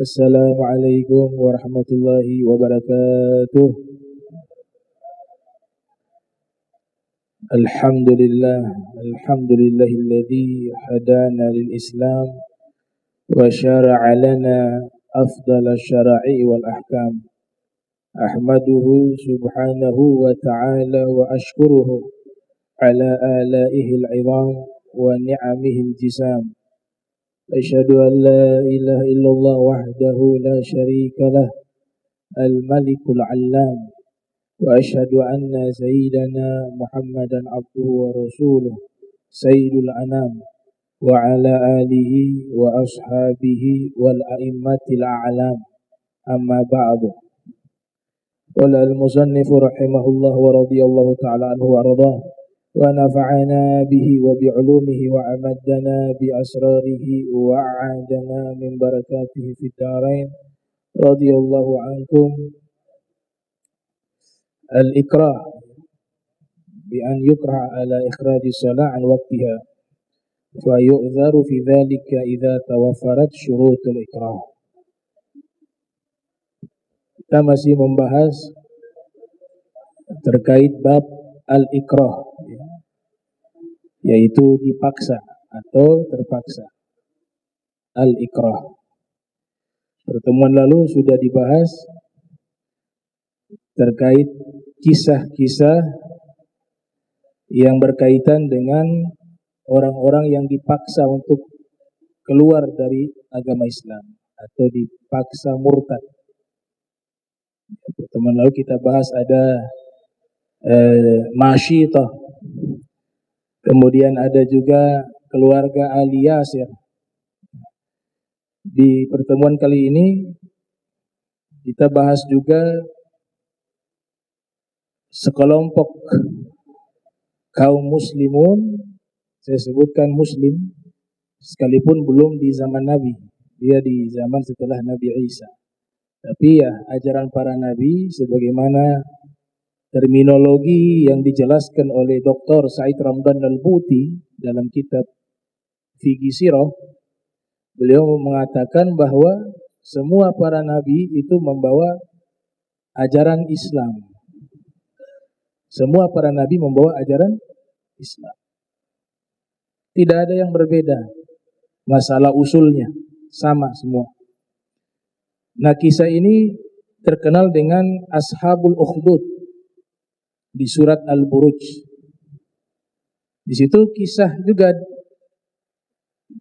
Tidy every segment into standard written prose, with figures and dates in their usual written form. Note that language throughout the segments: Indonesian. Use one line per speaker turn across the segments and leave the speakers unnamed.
Assalamualaikum warahmatullahi wabarakatuh. Alhamdulillahilladzi hadana lil Islam wa syara'a lana afdal syara'i wal ahkam. Ahmaduhu subhanahu wa ta'ala wa ashkuruhu ala alaihi al-'idham wa ni'amihi al-jisam. Asyhadu an la ilaha illallah wahdahu la syarika lah al-malikul 'allam wa asyhadu anna sayyidana Muhammadan abduhu wa rasuluh sayyidul anam wa ala alihi wa ashabihi wal a'immatil a'lam amma ba'du. Qala al-musannif rahimahullah wa radiyallahu ta'ala anhu wa ardah wa nafa'ana bihi wa bi'ulumihi wa amaddana bi asrarihi wa a'adana min barakatihi fid darain. Radiyallahu ankum. Al-ikrah bi an yukrah ala ikhraji salah an waqtiha fa yu'dharu fi dhalika idza tawaffarat syurutul ikrah. Kita masih membahas terkait bab al-ikrah, yaitu dipaksa atau terpaksa. Al-ikrah. Pertemuan lalu sudah dibahas terkait kisah-kisah yang berkaitan dengan orang-orang yang dipaksa untuk keluar dari agama Islam atau dipaksa murtad. Pertemuan lalu kita bahas ada Masyitah, kemudian ada juga keluarga Ali Yasir. Di pertemuan kali ini kita bahas juga sekelompok kaum muslimun. Saya sebutkan muslim sekalipun belum di zaman Nabi, dia di zaman setelah Nabi Isa. Tapi ya ajaran para nabi sebagaimana terminologi yang dijelaskan oleh Dr. Said Ramdan Al-Buti dalam kitab Fiqh Sirah. Beliau mengatakan bahwa semua para nabi itu membawa ajaran Islam. Semua para nabi membawa ajaran Islam. Tidak ada yang berbeda. Masalah usulnya sama semua. Nah, kisah ini terkenal dengan Ashabul Ukhdud di surat Al-Buruj. Di situ kisah juga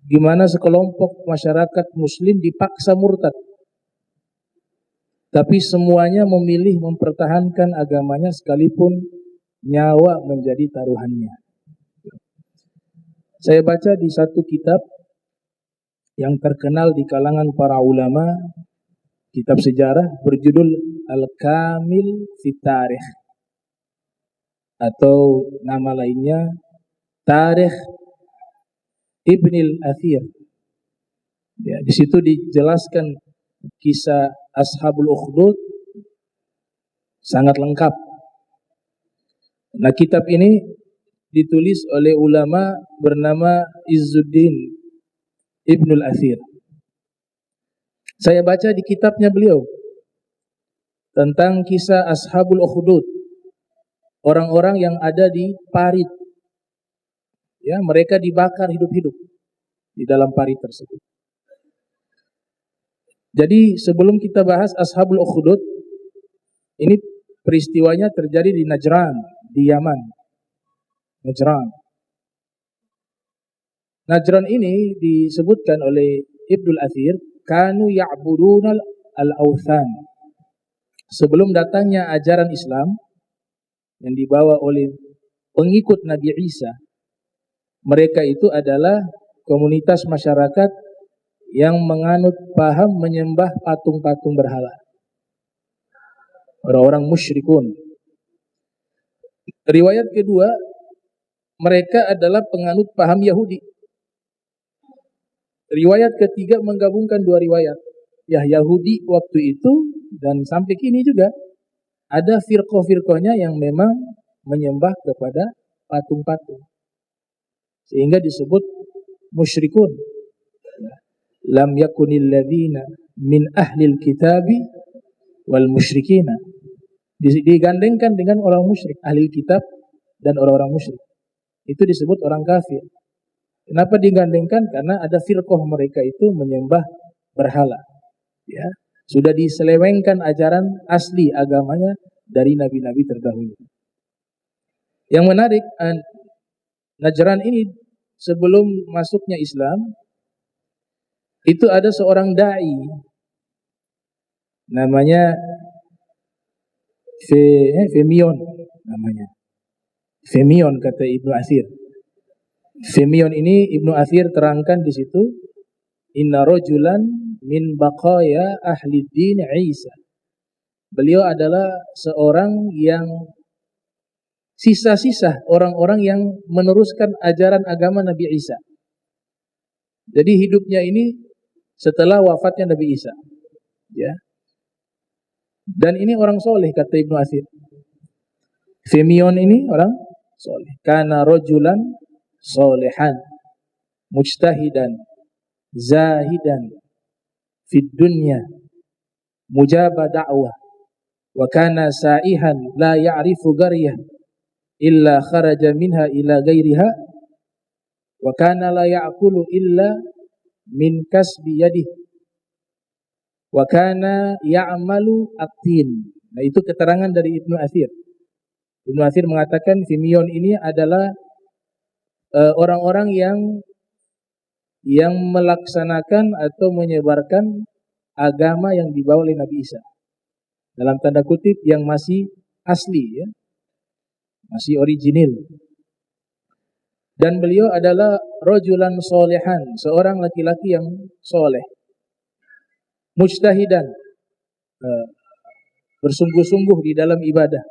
gimana sekelompok masyarakat muslim dipaksa murtad. Tapi semuanya memilih mempertahankan agamanya sekalipun nyawa menjadi taruhannya. Saya baca di satu kitab yang terkenal di kalangan para ulama, kitab sejarah berjudul Al-Kamil Fit Tarikh, atau nama lainnya Tarikh Ibnul Athir. Ya, di situ dijelaskan kisah Ashabul Ukhdud sangat lengkap. Nah, kitab ini ditulis oleh ulama bernama Izzuddin Ibnul Athir. Saya baca di kitabnya beliau tentang kisah Ashabul Ukhdud, orang-orang yang ada di parit. Ya, mereka dibakar hidup-hidup di dalam parit tersebut. Jadi sebelum kita bahas Ashabul Ukhdud, ini peristiwanya terjadi di Najran, di Yaman. Najran ini disebutkan oleh Ibnul Athir, kanu ya'buduna al-awthan. Sebelum datangnya ajaran Islam yang dibawa oleh pengikut Nabi Isa, mereka itu adalah komunitas masyarakat yang menganut paham menyembah patung-patung berhala. Orang-orang musyrikun. Riwayat kedua, mereka adalah penganut paham Yahudi. Riwayat ketiga menggabungkan dua riwayat. Ya, Yahudi waktu itu dan sampai kini juga ada firqah-firqahnya yang memang menyembah kepada patung-patung. Sehingga disebut musyrikun. Lam yakunil ladzina min ahlil kitabi wal musyrikina. Digandengkan dengan orang musyrik, ahli kitab dan orang-orang musyrik. Itu disebut orang kafir. Kenapa digandengkan? Karena ada firqah mereka itu menyembah berhala. Ya, sudah diselewengkan ajaran asli agamanya dari nabi-nabi terdahulu. Yang menarik, Najran ini sebelum masuknya Islam itu ada seorang dai namanya Femion namanya. Femion kata Ibnu Athir. Femion ini Ibnu Athir terangkan di situ, inna rajulan min baqaya ahli din Isa. Beliau adalah seorang yang sisa-sisa orang-orang yang meneruskan ajaran agama Nabi Isa. Jadi hidupnya ini setelah wafatnya Nabi Isa. Ya. Dan ini orang soleh kata Ibnu Athir. Femion ini orang soleh. Kana rajulan solehan, mujtahidan, zahidan, fid dunya, mujaba da'wah, wa kana sa'ihan la ya'rifu garyah, illa kharaja minha ila gairiha, wa kana la ya'kulu illa min kasbi yadih, wa kana ya'malu at-tin. Nah, itu keterangan dari Ibnu Athir. Ibnu Athir mengatakan Femion ini adalah orang-orang yang melaksanakan atau menyebarkan agama yang dibawa oleh Nabi Isa. Dalam tanda kutip yang masih asli, ya, masih original. Dan beliau adalah rajulan solehan, seorang laki-laki yang soleh. Mujtahidan, bersungguh-sungguh di dalam ibadah.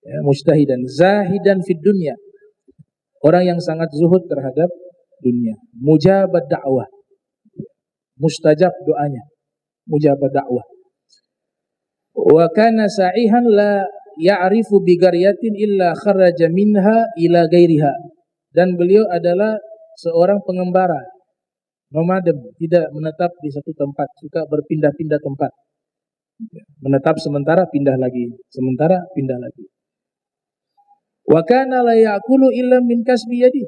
Ya, mujtahidan, zahidan fid dunya, orang yang sangat zuhud terhadap dunia. Mujabad da'wah, mustajab doanya, mujabad da'wah. Wa kana sa'ihan la ya'rifu bi qaryatin illa kharaja minha ila gairiha. Dan beliau adalah seorang pengembara, nomaden, tidak menetap di satu tempat, suka berpindah-pindah tempat. Menetap sementara pindah lagi, sementara pindah lagi. Wa kana la ya'kulu illa min kasbi yadi.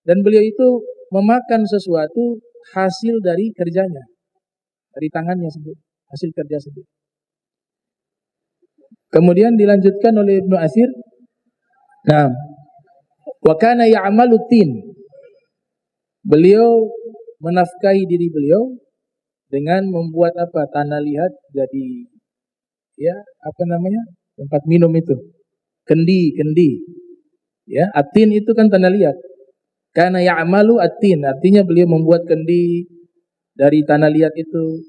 Dan beliau itu memakan sesuatu hasil dari kerjanya, dari tangannya sendiri, hasil kerja sendiri. Kemudian dilanjutkan oleh Ibnu Athir, nah, wa kana ya'malu tin. Beliau menafkahi diri beliau dengan membuat apa? Tanah liat jadi, ya, apa namanya? Tempat minum itu. Kendi. Ya, atin itu kan tanah liat. Karena ya'malu atin, artinya beliau membuat kendi dari tanah liat itu,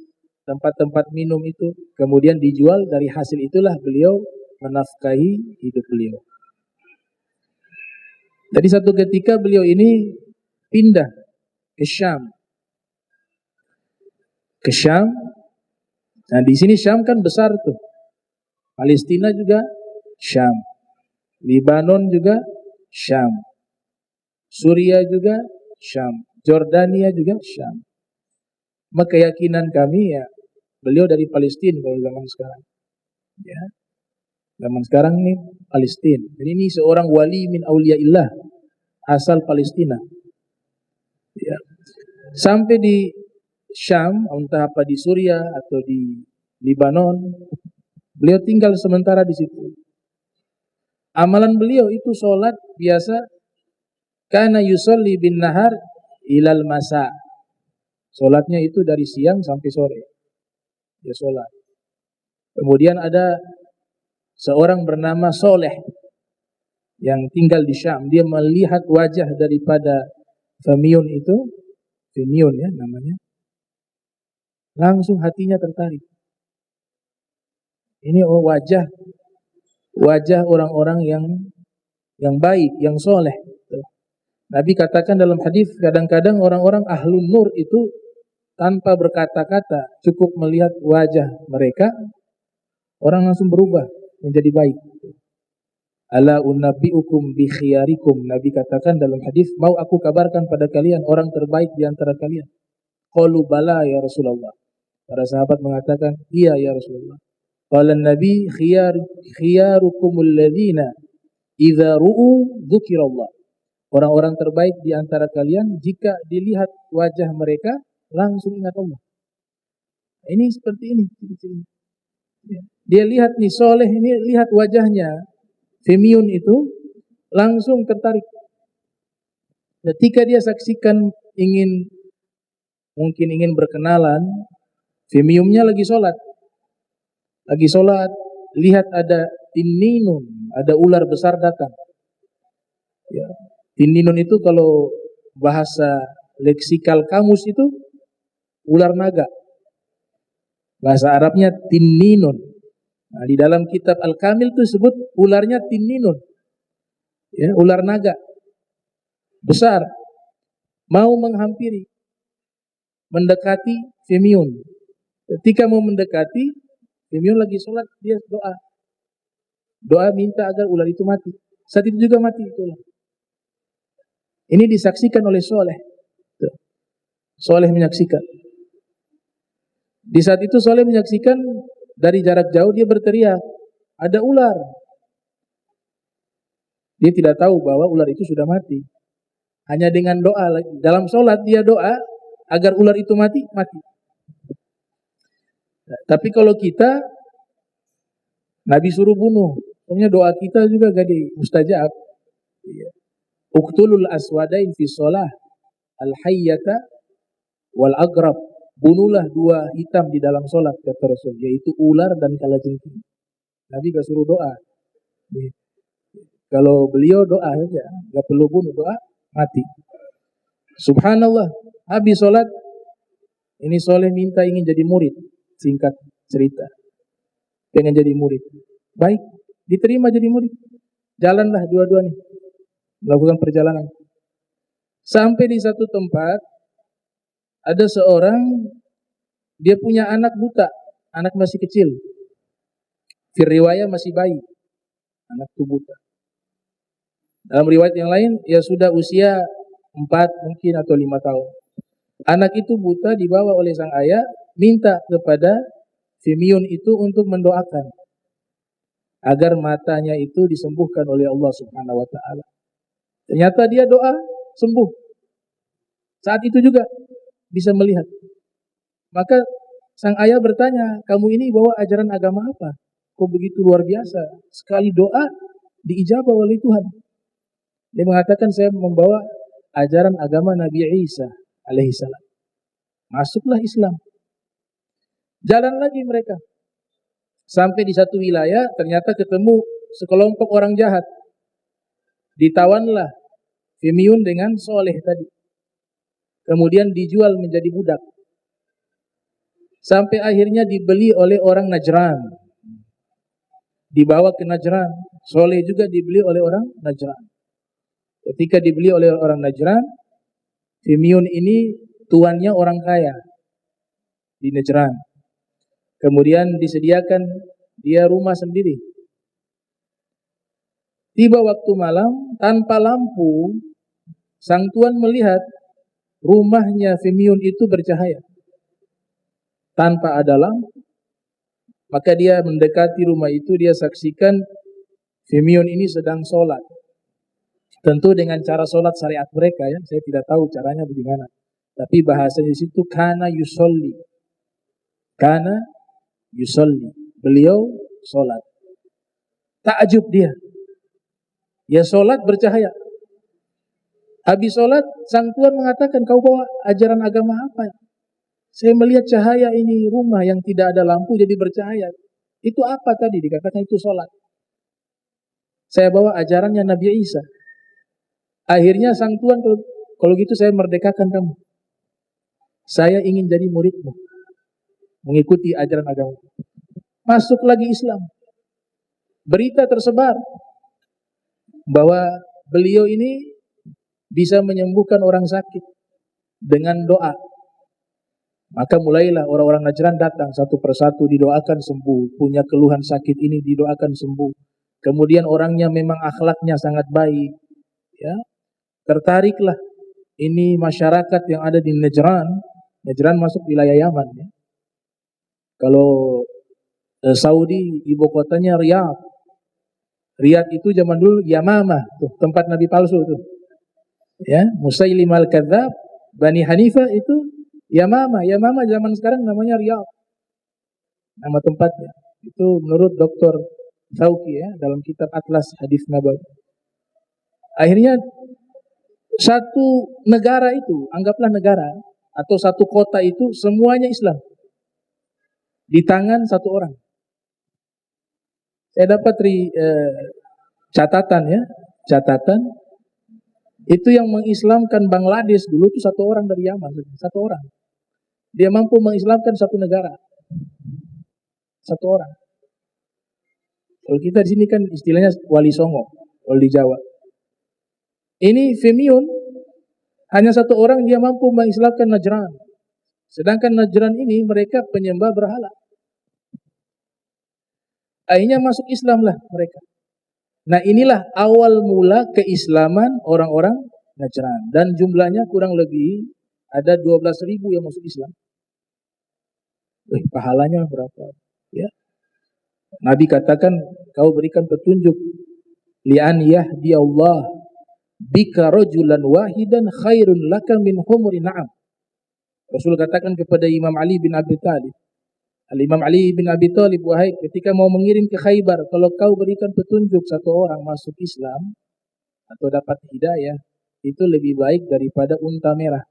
tempat-tempat minum itu, kemudian dijual, dari hasil itulah beliau menafkahi hidup beliau. Jadi satu ketika beliau ini pindah ke Syam. Nah, di sini Syam kan besar tuh. Palestina juga Syam. Libanon juga Syam. Suria juga Syam. Jordania juga Syam. Maka keyakinan kami, ya, beliau dari Palestina kalau zaman sekarang. Ya. Zaman sekarang ini Palestina. Jadi ini seorang wali min auliyaillah asal Palestina. Ya. Sampai di Syam, entah apa di Suria atau di Libanon, beliau tinggal sementara di situ. Amalan beliau itu sholat biasa, kana yusolli bin nahar ilal masa. Sholatnya itu dari siang sampai sore. Dia sholat. Kemudian ada seorang bernama Soleh yang tinggal di Syam. Dia melihat wajah daripada Femion itu, Femion ya namanya. Langsung hatinya tertarik. Ini wajah orang-orang yang baik, yang soleh. Nabi katakan dalam hadis, kadang-kadang orang-orang ahlun nur itu tanpa berkata-kata, cukup melihat wajah mereka, orang langsung berubah menjadi baik. Ala unabbiukum bi khiyarikum. Nabi katakan dalam hadis, mau aku kabarkan pada kalian orang terbaik di antara kalian. Qalu bala ya Rasulullah. Para sahabat mengatakan, iya ya Rasulullah. Qala Nabi khiyarukumul ladzina idza ru'u dzukirallah. Orang-orang terbaik di antara kalian jika dilihat wajah mereka langsung ingat Allah. Ini seperti ini ciri-cirinya. Dia lihat nih soleh ini, lihat wajahnya Femiun itu langsung tertarik. Ketika dia saksikan mungkin ingin berkenalan, Femiumnya lagi sholat, lihat ada tinninun, ada ular besar datang. Ya. Tinninun itu kalau bahasa leksikal kamus itu ular naga. Bahasa Arabnya tinninun. Nah, di dalam kitab Al-Kamil itu sebut ularnya tinninun. Ya, ular naga. Besar. Mau menghampiri. Mendekati Femiun. Ketika mau mendekati, Femiun lagi sholat, dia doa. Doa minta agar ular itu mati. Saat itu juga mati itu ular. Ini disaksikan oleh Soleh. Soleh menyaksikan. Di saat itu Soleh menyaksikan dari jarak jauh dia berteriak, ada ular. Dia tidak tahu bahwa ular itu sudah mati. Hanya dengan doa, dalam sholat dia doa agar ular itu mati. Nah, tapi kalau kita, Nabi suruh bunuh. Soalnya doa kita juga gak mustajab. Uqtulul aswadain fi sholah al-hayyata wal-agrab. Bunuhlah dua hitam di dalam sholat, kata Rasul, yaitu ular dan kalajengking. Nabi gak suruh doa. Kalau beliau doa saja, gak perlu bunuh, doa mati. Subhanallah, habis sholat, ini Soleh minta ingin jadi murid. Singkat cerita, pengen jadi murid. Baik, diterima jadi murid. Jalanlah dua-dua nih, melakukan perjalanan. Sampai di satu tempat, ada seorang, dia punya anak buta, anak masih kecil. Riwayat masih bayi, anak itu buta. Dalam riwayat yang lain, ya sudah usia 4 mungkin atau 5 tahun. Anak itu buta dibawa oleh sang ayah, minta kepada Femiun itu untuk mendoakan agar matanya itu disembuhkan oleh Allah Subhanahu wa taala. Ternyata dia doa sembuh. Saat itu juga bisa melihat. Maka sang ayah bertanya, kamu ini bawa ajaran agama apa? Kok begitu luar biasa? Sekali doa diijabah oleh Tuhan. Dia mengatakan, saya membawa ajaran agama Nabi Isa alaihissalam. Masuklah Islam. Jalan lagi mereka. Sampai di satu wilayah, ternyata ketemu sekelompok orang jahat. Ditawanlah Femiun dengan Soleh tadi. Kemudian dijual menjadi budak. Sampai akhirnya dibeli oleh orang Najran. Dibawa ke Najran. Soleh juga dibeli oleh orang Najran. Ketika dibeli oleh orang Najran, Femiun ini tuannya orang kaya di Najran. Kemudian disediakan dia rumah sendiri. Tiba waktu malam, tanpa lampu, sang tuan melihat rumahnya Femiun itu bercahaya. Tanpa ada lampu. Maka dia mendekati rumah itu, dia saksikan Femiun ini sedang sholat. Tentu dengan cara sholat syariat mereka, ya. Saya tidak tahu caranya bagaimana. Tapi bahasanya di situ kana yusolli. Kana yusolli. Beliau sholat. Takjub dia. Ya sholat bercahaya. Habis sholat, sang tuan mengatakan, kau bawa ajaran agama apa? Saya melihat cahaya ini rumah yang tidak ada lampu jadi bercahaya. Itu apa tadi? Dikatakan itu sholat. Saya bawa ajarannya Nabi Isa. Akhirnya sang tuan, kalau gitu saya merdekakan kamu. Saya ingin jadi muridmu. Mengikuti ajaran agama. Masuk lagi Islam. Berita tersebar bahwa beliau ini bisa menyembuhkan orang sakit dengan doa. Maka mulailah orang-orang Najran datang satu persatu, didoakan sembuh. Punya keluhan sakit ini didoakan sembuh. Kemudian orangnya memang akhlaknya sangat baik. Ya, tertariklah ini masyarakat yang ada di Najran Najran masuk wilayah Yaman ya. Kalau Saudi ibu kotanya Riyadh. Riyadh itu zaman dulu Yamamah, tuh tempat nabi palsu tuh. Ya, Musailim al-Kadzab, Bani Hanifah itu Yamamah. Yamamah zaman sekarang namanya Riyadh. Nama tempatnya. Itu menurut Dr. Thawki ya dalam kitab Atlas Hadis Nabawi. Akhirnya satu negara itu, anggaplah negara atau satu kota itu semuanya Islam di tangan satu orang. Saya dapat catatan itu yang mengislamkan Bangladesh dulu itu satu orang dari Yaman, satu orang. Dia mampu mengislamkan satu negara, satu orang. Kalau kita di sini kan istilahnya wali songo, kalau di Jawa. Ini Femion, hanya satu orang dia mampu mengislamkan Najran. Sedangkan Najran ini mereka penyembah berhala. Akhirnya masuk Islam lah mereka. Nah inilah awal mula keislaman orang-orang Najran. Dan jumlahnya kurang lebih ada 12.000 yang masuk Islam. Pahalanya berapa? Ya. Nabi katakan, kau berikan petunjuk. Li'an yahdi Allah bika rajulan wahidan khairun laka min humuri na'am. Rasul katakan kepada Imam Ali bin Abi Thalib. Al-Imam Ali bin Abi Thalib, wahai ketika mau mengirim ke Khaybar, kalau kau berikan petunjuk satu orang masuk Islam atau dapat hidayah, itu lebih baik daripada unta merah.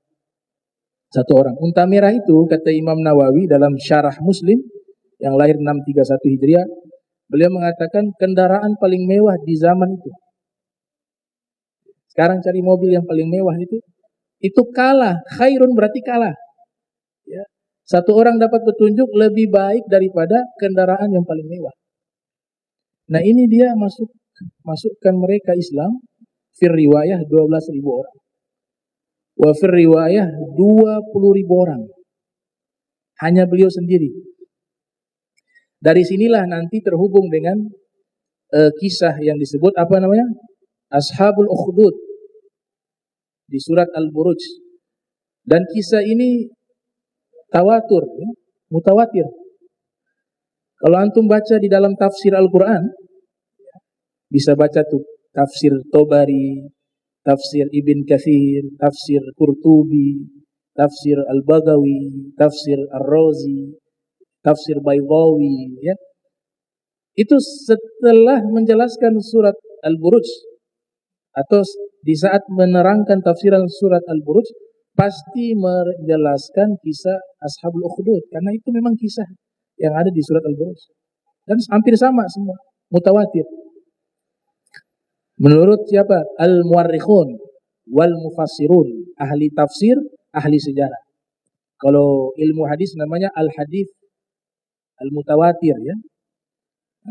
Satu orang. Unta merah itu, kata Imam Nawawi dalam Syarah Muslim, yang lahir 631 Hijriah, beliau mengatakan kendaraan paling mewah di zaman itu. Sekarang cari mobil yang paling mewah itu kalah. Khairun berarti kalah. Ya. Satu orang dapat petunjuk lebih baik daripada kendaraan yang paling mewah. Nah ini dia masukkan mereka Islam. Fir riwayah 12.000 orang. Wa fir riwayah 20.000 orang. Hanya beliau sendiri. Dari sinilah nanti terhubung dengan kisah yang disebut apa namanya? Ashabul Ukhdud di surat Al-Buruj. Dan kisah ini tawatur, ya, mutawatir. Kalau antum baca di dalam tafsir Al-Quran, bisa baca tuh tafsir Tobari, tafsir Ibn Kathir, tafsir Qurtubi, tafsir Al-Bagawi, tafsir Ar-Razi, tafsir Baydawi, ya. Itu setelah menjelaskan surat Al-Buruj atau di saat menerangkan tafsiran surat Al-Buruj, pasti menjelaskan kisah Ashabul Ukhdud karena itu memang kisah yang ada di surat Al-Buruj dan hampir sama semua, mutawatir. Menurut siapa? Al-Muwarrikhun wal Mufassirun, ahli tafsir, ahli sejarah. Kalau ilmu hadis namanya al-hadis al-mutawatir ya.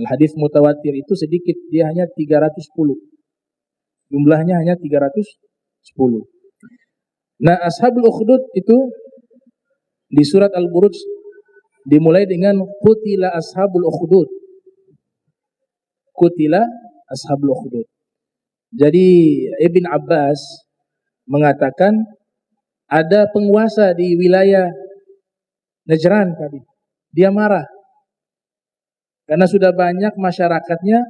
Al-hadis mutawatir itu sedikit, dia hanya 310. Jumlahnya hanya 310. Nah, Ashabul Ukhdud itu di surat Al-Buruj dimulai dengan qutila ashabul ukhdud. Qutila ashabul ukhdud. Jadi Ibn Abbas mengatakan ada penguasa di wilayah Najran tadi. Dia marah karena sudah banyak masyarakatnya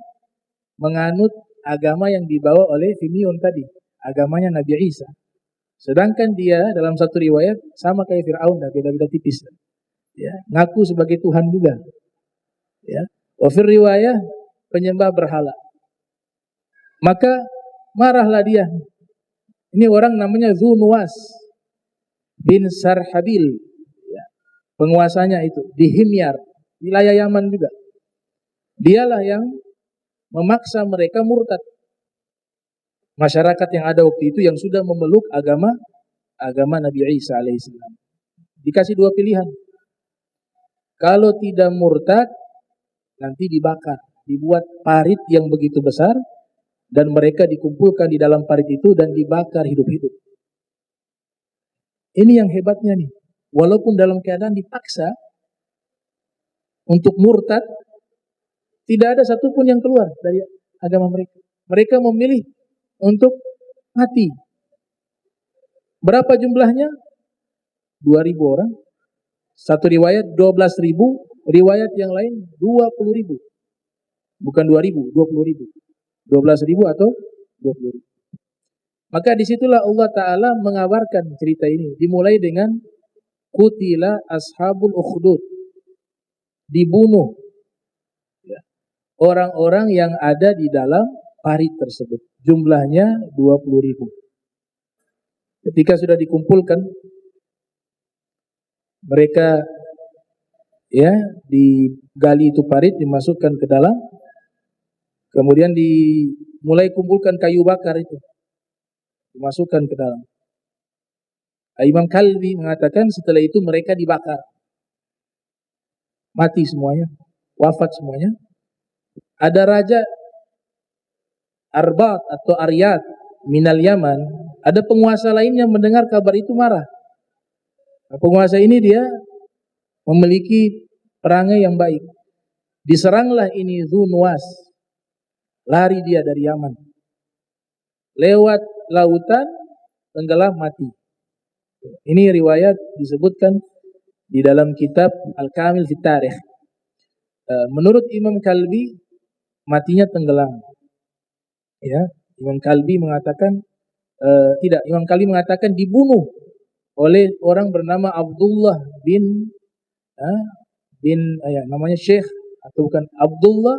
menganut agama yang dibawa oleh Fimion tadi, agamanya Nabi Isa. Sedangkan dia dalam satu riwayat sama kayak Fir'aun, beda-beda tipis. Ya, ngaku sebagai Tuhan juga. Ya, wa fir riwayah penyembah berhala. Maka marahlah dia. Ini orang namanya Zunuwas bin Sarhabil. Ya, penguasanya itu di Himyar, wilayah Yaman juga. Dialah yang memaksa mereka murtad. Masyarakat yang ada waktu itu yang sudah memeluk agama Nabi Isa alaihissalam. Dikasih dua pilihan. Kalau tidak murtad, nanti dibakar. Dibuat parit yang begitu besar, dan mereka dikumpulkan di dalam parit itu dan dibakar hidup-hidup. Ini yang hebatnya nih. Walaupun dalam keadaan dipaksa untuk murtad, tidak ada satupun yang keluar dari agama mereka. Mereka memilih untuk mati. Berapa jumlahnya? 2.000 orang. Satu riwayat 12.000, riwayat yang lain 20.000. Bukan 2.000, 20.000. 12.000 atau 20.000. Maka disitulah Allah Ta'ala mengabarkan cerita ini. Dimulai dengan Qutila ashabul ukhdud. Dibunuh orang-orang yang ada di dalam parit tersebut. Jumlahnya 20.000. Ketika sudah dikumpulkan, mereka digali itu parit, dimasukkan ke dalam, kemudian dimulai kumpulkan kayu bakar itu, dimasukkan ke dalam. Imam Kalbi mengatakan setelah itu mereka dibakar, mati semuanya, wafat semuanya. Ada raja Arbat atau Aryad minal Yaman, ada penguasa lain yang mendengar kabar itu marah. Nah, penguasa ini dia memiliki perangai yang baik. Diseranglah ini Dzunwas, lari dia dari Yaman, lewat lautan, tenggelam mati. Ini riwayat disebutkan di dalam kitab Al-Kamil fi Tarikh. Menurut Imam Kalbi, matinya tenggelam. Ya, Imam Kalbi mengatakan tidak. Imam Kalbi mengatakan dibunuh oleh orang bernama Abdullah namanya Syekh atau bukan Abdullah.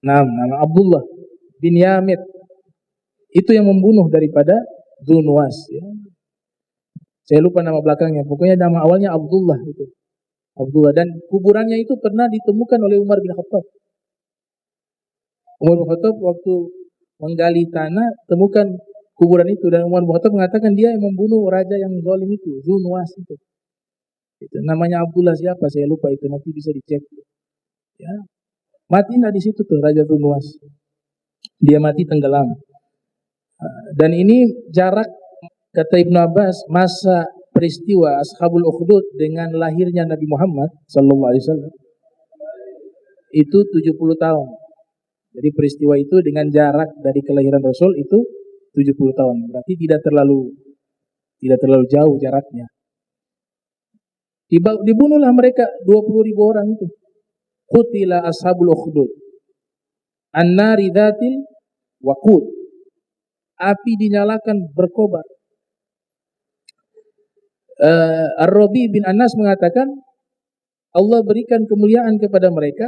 Nama Abdullah bin Yamit. Itu yang membunuh daripada Dzunwas. Ya. Saya lupa nama belakangnya. Pokoknya nama awalnya Abdullah itu. Abdullah, dan kuburannya itu pernah ditemukan oleh Umar bin Khattab. Umar bin Khattab waktu menggali tanah temukan kuburan itu, dan Umar bin Khattab mengatakan dia yang membunuh raja yang zalim itu, Dzunwas itu. Itu namanya Abdullah siapa saya lupa itu, nanti bisa dicek. Ya. Matilah di situ tuh Raja Dzunwas. Dia mati tenggelam. Dan ini jarak, kata Ibnu Abbas, masa peristiwa Ashabul Ukhdud dengan lahirnya Nabi Muhammad sallallahu alaihi wasallam itu 70 tahun. Jadi peristiwa itu dengan jarak dari kelahiran Rasul itu 70 tahun. Berarti tidak terlalu jauh jaraknya. Dibunuhlah mereka 20.000 orang itu. Qutila ashabul ukhdud an-nari dzatil waqud. Api dinyalakan berkobar. Ar-Rabi bin Anas mengatakan Allah berikan kemuliaan kepada mereka.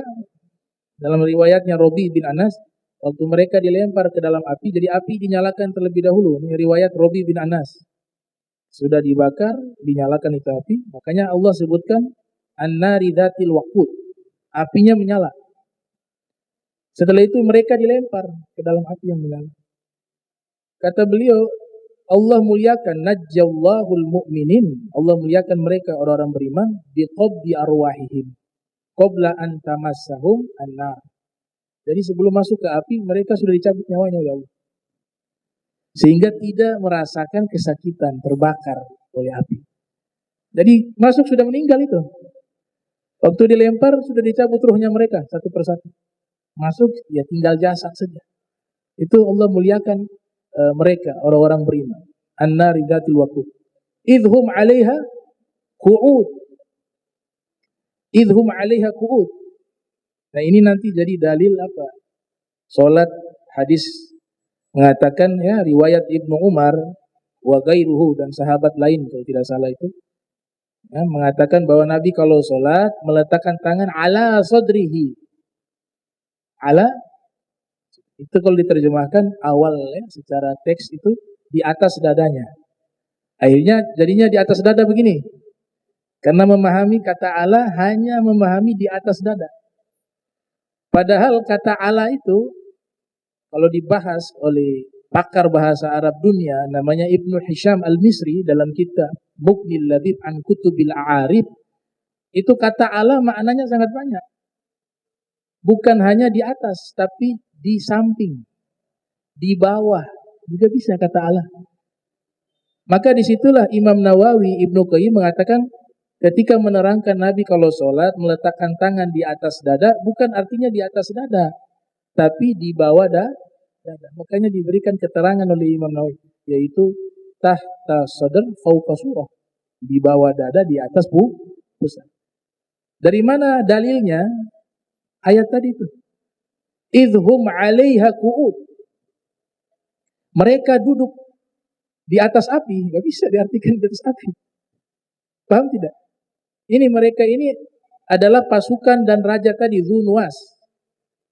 Dalam riwayatnya Rabi bin Anas, waktu mereka dilempar ke dalam api, jadi api dinyalakan terlebih dahulu. Ini riwayat Rabi bin Anas. Sudah dibakar, dinyalakan itu api. Makanya Allah sebutkan an-nari dzatil waqud. Apinya menyala. Setelah itu mereka dilempar ke dalam api yang menyala. Kata beliau, Allah muliakan najjallahul mu'minin. Allah muliakan mereka orang-orang beriman biqabdi arwahihim qabla an tamassahum an-nar. Jadi sebelum masuk ke api mereka sudah dicabut nyawanya oleh Allah. Sehingga tidak merasakan kesakitan terbakar oleh api. Jadi masuk sudah meninggal itu. Waktu dilempar sudah dicabut ruhnya mereka satu persatu. Masuk ya tinggal jasad saja. Itu Allah muliakan mereka orang-orang beriman. An-nari dzatil waqud. Idhum 'alaiha qu'ud. Idhum 'alaiha qu'ud. Nah, ini nanti jadi dalil apa? Salat hadis mengatakan ya riwayat Ibnu Umar wa ghairuhu dan sahabat lain kalau tidak salah itu ya, mengatakan bahwa Nabi kalau salat meletakkan tangan ala sadrihi. Ala itu kalau diterjemahkan awal ya, secara teks itu di atas dadanya. Akhirnya jadinya di atas dada begini. Karena memahami kata ala hanya memahami di atas dada. Padahal kata ala itu kalau dibahas oleh pakar bahasa Arab dunia namanya Ibnu Hisham Al-Misri dalam kitab Muqnil Labib an Kutubil A'arib, itu kata ala maknanya sangat banyak. Bukan hanya di atas tapi di samping, di bawah juga bisa kata Allah. Maka disitulah Imam Nawawi, Ibnu Qayyim mengatakan ketika menerangkan Nabi kalau sholat meletakkan tangan di atas dada, bukan artinya di atas dada, tapi di bawah dada. Makanya diberikan keterangan oleh Imam Nawawi, yaitu tahta sadr fauqa surah. di bawah dada, di atas pusat. Dari mana dalilnya? Ayat tadi itu. Idhum 'alaiha qu'ud. Mereka duduk di atas api, nggak bisa diartikan di atas api. Paham tidak? Mereka ini adalah pasukan dan raja tadi, Dzunwas.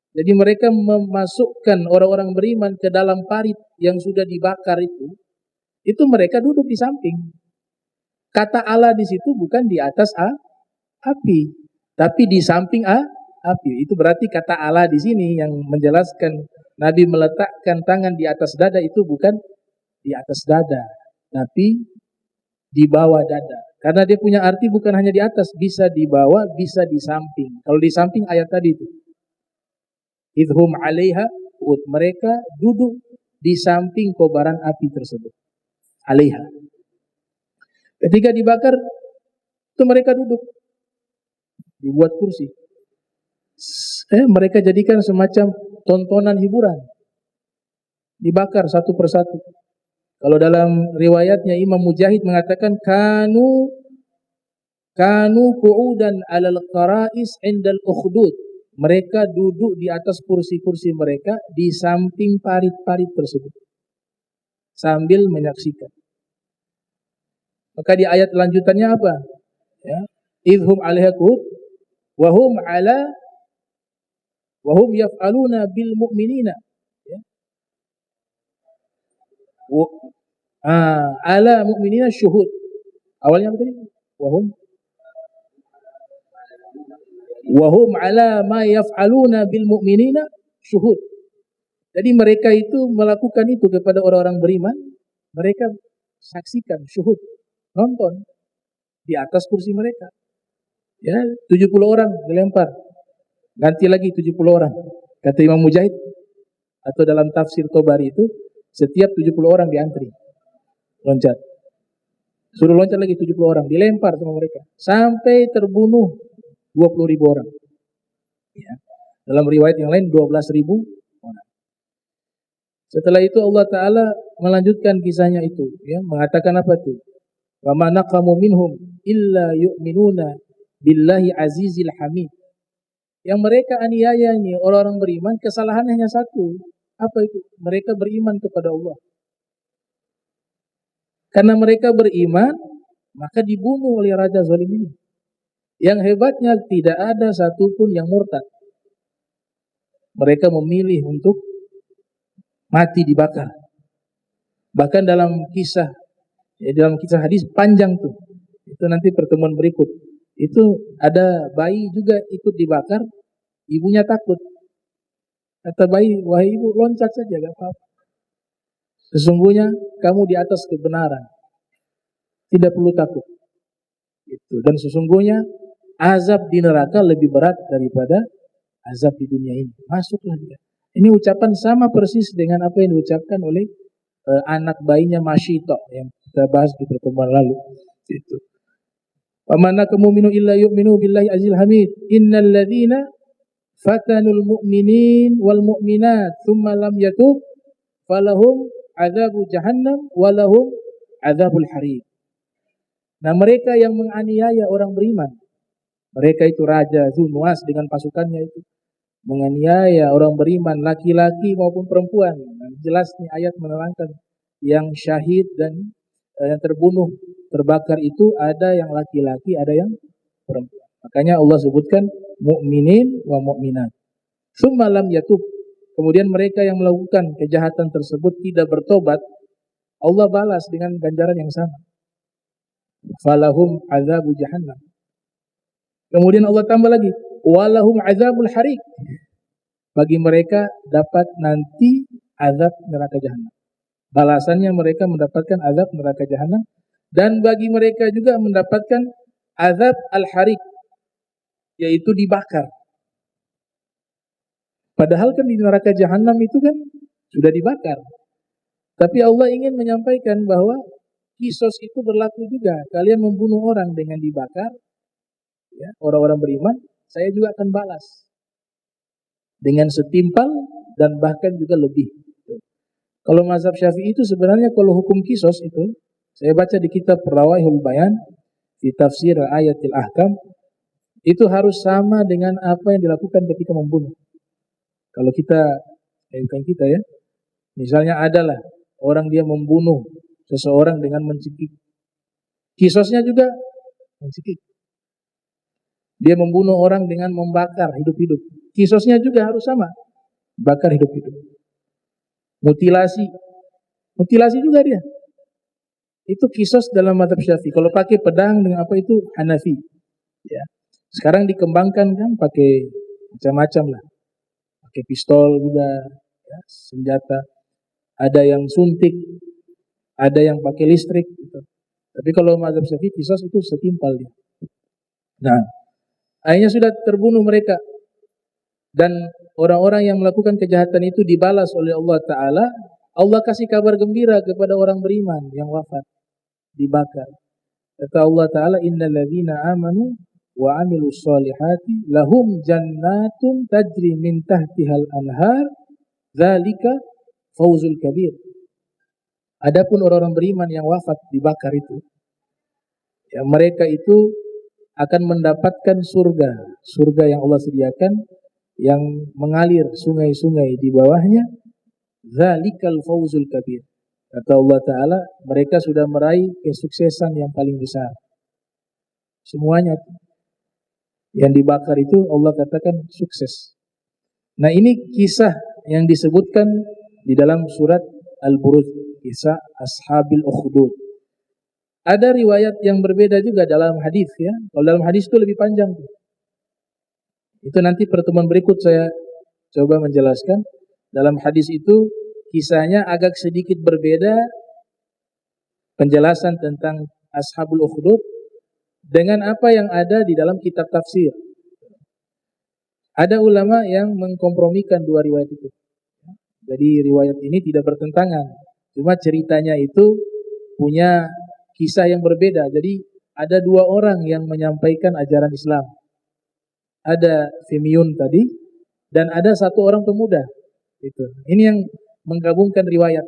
Jadi mereka memasukkan orang-orang beriman ke dalam parit yang sudah dibakar itu mereka duduk di samping. Kata Allah di situ bukan di atas api, tapi di samping api. Itu berarti kata Allah di sini yang menjelaskan Nabi meletakkan tangan di atas dada itu bukan di atas dada, tapi di bawah dada. Karena dia punya arti bukan hanya di atas, bisa di bawah, bisa di samping. Kalau di samping ayat tadi itu. Idhum 'alaiha qu'ud. Mereka duduk di samping kobaran api tersebut. 'Alaiha. Ketika dibakar, itu mereka duduk. Dibuat kursi. Mereka jadikan semacam tontonan hiburan. Dibakar satu persatu. Kalau dalam riwayatnya Imam Mujahid mengatakan kanu qu'udan 'alal qarais 'indal ukhdud. Mereka duduk di atas kursi-kursi mereka di samping parit-parit tersebut sambil menyaksikan. Maka di ayat lanjutannya apa? Ya, idhum 'alaiha qu'ud wa hum yaf'aluna bil mu'minina. Ya. Ala mu'minina syuhud. Awalnya apa tadi? Wahum ala ma yaf'aluna bil mu'minina syuhud. Jadi mereka itu melakukan itu kepada orang-orang beriman, mereka saksikan, syuhud, nonton di atas kursi mereka. Ya, 70 orang dilempar. Ganti lagi 70 orang. Kata Imam Mujahid atau dalam tafsir Tobari itu setiap 70 orang diantri. Loncat. Suruh loncat lagi 70 orang, dilempar sama mereka sampai terbunuh 20.000 orang. Ya. Dalam riwayat yang lain 12.000 orang. Setelah itu Allah Ta'ala melanjutkan kisahnya itu. Ya, mengatakan apa itu? Wa ma naqamu minhum illa yu'minuna billahi azizil hamid. Yang mereka aniaya ini orang-orang beriman, kesalahannya hanya satu. Apa itu? Mereka beriman kepada Allah. Karena mereka beriman, maka dibunuh oleh raja zalim ini. Yang hebatnya tidak ada satupun yang murtad. Mereka memilih untuk mati dibakar. Bahkan dalam kisah hadis panjang tuh. Itu nanti pertemuan berikut. Itu ada bayi juga ikut dibakar, ibunya takut. Kata bayi, wahai ibu loncat saja gak apa-apa. Sesungguhnya kamu di atas kebenaran. Tidak perlu takut. Gitu. Dan sesungguhnya azab di neraka lebih berat daripada azab di dunia ini. Masuklah dia. Ini ucapan sama persis dengan apa yang diucapkan oleh anak bayinya Masyito yang kita bahas di pertemuan lalu. Itu. Pamana mu'minu illa yu'minu billahi azil hamid. Innal ladzina fatanul mu'minin wal mu'minat thumma lam yatub falahum azabu jahannam walahum azabul harim. Nah, mereka yang menganiaya orang beriman, mereka itu raja Dzunwas dengan pasukannya itu menganiaya orang beriman, laki-laki maupun perempuan. Nah, jelas nih ayat menerangkan yang syahid dan yang terbunuh, terbakar itu ada yang laki-laki, ada yang perempuan. Makanya Allah sebutkan mu'minin wa mu'minat. Tsumma lam yatub. Kemudian mereka yang melakukan kejahatan tersebut tidak bertobat, Allah balas dengan ganjaran yang sama. Falahum azabu jahannam. Kemudian Allah tambah lagi, walahum azabul harik. Bagi mereka dapat nanti azab neraka jahanam. Balasannya mereka mendapatkan azab neraka jahanam, dan bagi mereka juga mendapatkan azab al-harik, yaitu dibakar. Padahal kan di neraka jahanam itu kan sudah dibakar. Tapi Allah ingin menyampaikan bahwa kisos itu berlaku juga. Kalian membunuh orang dengan dibakar, ya, orang-orang beriman, saya juga akan balas dengan setimpal dan bahkan juga lebih. Kalau mazhab Syafi'i itu sebenarnya kalau hukum kisos itu, saya baca di kitab Rawaihul Bayan, fi tafsir ayatil ahkam, itu harus sama dengan apa yang dilakukan ketika membunuh. Kalau kita, bukan kita ya, misalnya adalah orang dia membunuh seseorang dengan mencekik, kisosnya juga mencekik. Dia membunuh orang dengan membakar hidup-hidup, kisosnya juga harus sama, bakar hidup-hidup. Mutilasi juga dia. Itu kisos dalam mazhab Syafi'i. Kalau pakai pedang dengan apa itu Hanafi. Ya. Sekarang dikembangkan kan pakai macam-macam lah. Pakai pistol juga, ya, senjata. Ada yang suntik, ada yang pakai listrik. Gitu. Tapi kalau mazhab Syafi'i kisos itu setimpal dia. Nah, akhirnya sudah terbunuh mereka. Dan orang-orang yang melakukan kejahatan itu dibalas oleh Allah Ta'ala. Allah kasih kabar gembira kepada orang beriman yang wafat, dibakar. Kata Allah Ta'ala, innal ladzina amanu wa amilus solihati lahum jannatun tajri min tahtihal anhar dzalika fawzul kabir. Adapun orang-orang beriman yang wafat dibakar itu, ya, mereka itu akan mendapatkan surga yang Allah sediakan, yang mengalir sungai-sungai di bawahnya. Dzalikal fawzul kabir. Kata Allah Ta'ala, mereka sudah meraih kesuksesan yang paling besar. Semuanya yang dibakar itu Allah katakan sukses. Nah, ini kisah yang disebutkan di dalam surat Al-Buruj, kisah Ashabil Ukhdud. Ada riwayat yang berbeda juga dalam hadis, ya. Kalau dalam hadis itu lebih panjang. Itu nanti pertemuan berikut saya coba menjelaskan. Dalam hadis itu kisahnya agak sedikit berbeda, penjelasan tentang Ashabul Ukhdud dengan apa yang ada di dalam kitab tafsir. Ada ulama yang mengkompromikan dua riwayat itu. Jadi riwayat ini tidak bertentangan, cuma ceritanya itu punya kisah yang berbeda. Jadi ada dua orang yang menyampaikan ajaran Islam. Ada Fimyun tadi, dan ada satu orang pemuda. Ini yang menggabungkan riwayat.